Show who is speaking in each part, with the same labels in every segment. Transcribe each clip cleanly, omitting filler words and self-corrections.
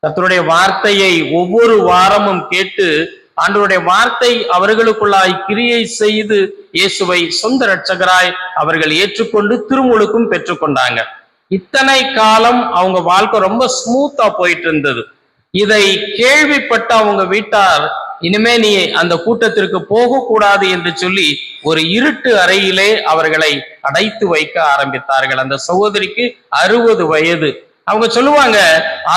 Speaker 1: கர்த்தருடைய வார்த்தையை ஒவ்வொரு வாரமும் கேட்டு ஆண்டவருடைய வார்த்தை அவர்களுக்குள்ளாய் கிரியை செய்து இயேசுவை சொந்த இரட்சகராய் அவர்கள் ஏற்றுக்கொண்டு திருமுழுக்கும் பெற்றுக்கொண்டாங்க. இத்தனை காலம் அவங்க வாழ்க்கை ரொம்ப ஸ்மூத்தா போயிட்டு இருந்தது. இதை கேள்விப்பட்ட அவங்க வீட்டார், இனிமே நீ அந்த கூட்டத்திற்கு போகக்கூடாது என்று சொல்லி ஒரு இருட்டு அறையிலே அவர்களை அடைத்து வைக்க ஆரம்பித்தார்கள். அந்த சகோதரிக்கு 60 வயது. அவங்க சொல்லுவாங்க,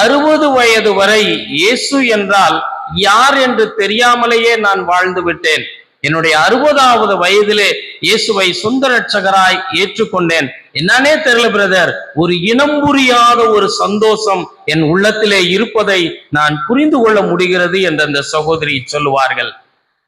Speaker 1: 60 வயது வரை இயேசு என்றால் யார் என்று தெரியாமலேயே நான் வாழ்ந்து விட்டேன். என்னுடைய 60வது வயதிலே இயேசுவை சொந்த இரட்சகராய் ஏற்றுக்கொண்டேன். என்னன்னே தெரியல பிரதர், ஒரு இனம் புரியாத ஒரு சந்தோஷம் என் உள்ளத்திலே இருப்பதை நான் புரிந்து கொள்ள முடிகிறது என்று அந்த சகோதரி சொல்லுவார்கள்.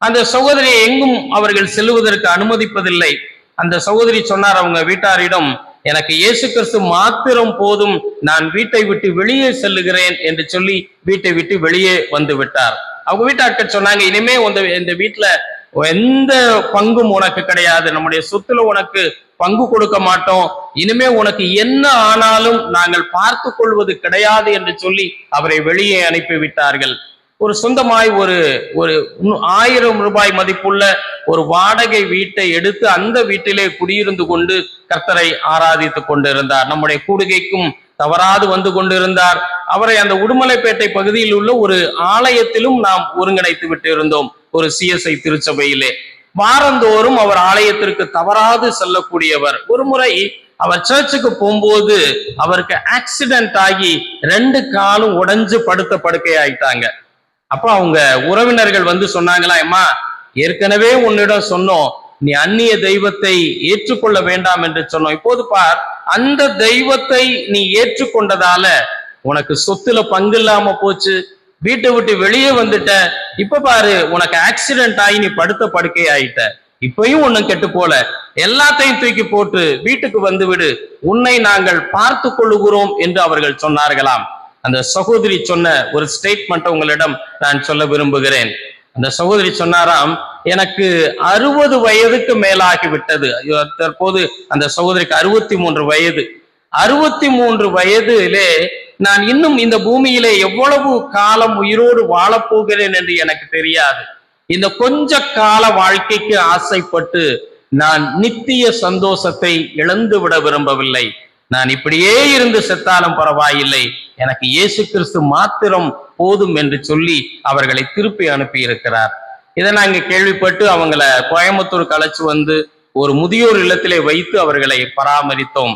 Speaker 1: அந்த சகோதரியை எங்கும் அவர்கள் செல்லுவதற்கு அனுமதிப்பதில்லை. அந்த சகோதரி சொன்னார் அவங்க வீட்டாரிடம், எனக்கு இயேசு கிறிஸ்து மாத்திரம் போதும், நான் வீட்டை விட்டு வெளியே செல்லுகிறேன் என்று சொல்லி வீட்டை விட்டு வெளியே வந்து விட்டார். அவங்க வீட்டாட்கள் சொன்னாங்க, இனிமே இந்த வீட்டுல எந்த பங்கும் உனக்கு கிடையாது, நம்முடைய சொத்துல உனக்கு பங்கு கொடுக்க மாட்டோம், இனிமே உனக்கு என்ன ஆனாலும் நாங்கள் பார்த்து கொள்வது கிடையாது என்று சொல்லி அவரை வெளியே அனுப்பி விட்டார்கள். ஒரு சொந்தமாய் ஒரு 1000 ரூபாய் மதிப்புள்ள ஒரு வாடகை வீட்டை எடுத்து அந்த வீட்டிலே குடியிருந்து கொண்டு கர்த்தரை ஆராதித்து கொண்டிருந்தார். நம்முடைய கூடுகைக்கும் தவறாது வந்து கொண்டிருந்தார். அவரை அந்த உடுமலைப்பேட்டை பகுதியில் உள்ள ஒரு ஆலயத்திலும் நாம் ஒருங்கிணைத்து விட்டு இருந்தோம், ஒரு CSI திருச்சபையிலே. வாரந்தோறும் அவர் ஆலயத்திற்கு தவறாது செல்லக்கூடியவர். ஒரு முறை அவர் சர்ச்சுக்கு போகும்போது அவருக்கு ஆக்சிடென்ட் ஆகி 2 காலும் உடைஞ்சு படுத்த படுக்கை ஆயிட்டாங்க. அப்ப அவங்க உறவினர்கள் வந்து சொன்னாங்களா, அம்மா ஏற்கனவே உன்னிடம் சொன்னோம், நீ அந்நிய தெய்வத்தை ஏற்றுக்கொள்ள வேண்டாம் என்று சொன்னோம். இப்போது பார், அந்த தெய்வத்தை நீ ஏற்றுக்கொண்டதால உனக்கு சொத்துல பங்கு இல்லாம போச்சு, வீட்டை விட்டு வெளியே வந்துட்ட, இப்ப பாரு உனக்கு ஆக்சிடென்ட் ஆகி நீ படுத்த படுக்கை ஆயிட்ட, இப்பயும் ஒண்ணும் கெட்டு போல, எல்லாத்தையும் தூக்கி போட்டு வீட்டுக்கு வந்து விடு, உன்னை நாங்கள் பார்த்து கொள்ளுகிறோம் என்று அவர்கள் சொன்னார்களாம். அந்த சகோதரி சொன்ன ஒரு ஸ்டேட்மெண்ட் உங்களிடம் நான் சொல்ல விரும்புகிறேன். அந்த சகோதரி சொன்னாராம், எனக்கு 60 வயதுக்கு மேலாகி விட்டது. தற்போது அந்த சகோதரிக்கு 63 வயது. 63 வயதிலே நான் இன்னும் இந்த பூமியிலே எவ்வளவு காலம் உயிரோடு வாழப்போகிறேன் என்று எனக்கு தெரியாது. இந்த கொஞ்ச கால வாழ்க்கைக்கு ஆசைப்பட்டு நான் நித்திய சந்தோஷத்தை இழந்து விட விரும்பவில்லை. நான் இப்படியே இருந்து செத்தாலும் பரவாயில்லை, எனக்கு இயேசு கிறிஸ்து மாத்திரம் போதும் என்று சொல்லி அவர்களை திருப்பி அனுப்பி இருக்கிறார். இதை நாங்க கேள்விப்பட்டு அவங்களை கோயம்புத்தூருக்கு அழைச்சு வந்து ஒரு முதியோர் இல்லத்திலே வைத்து அவர்களை பராமரித்தோம்.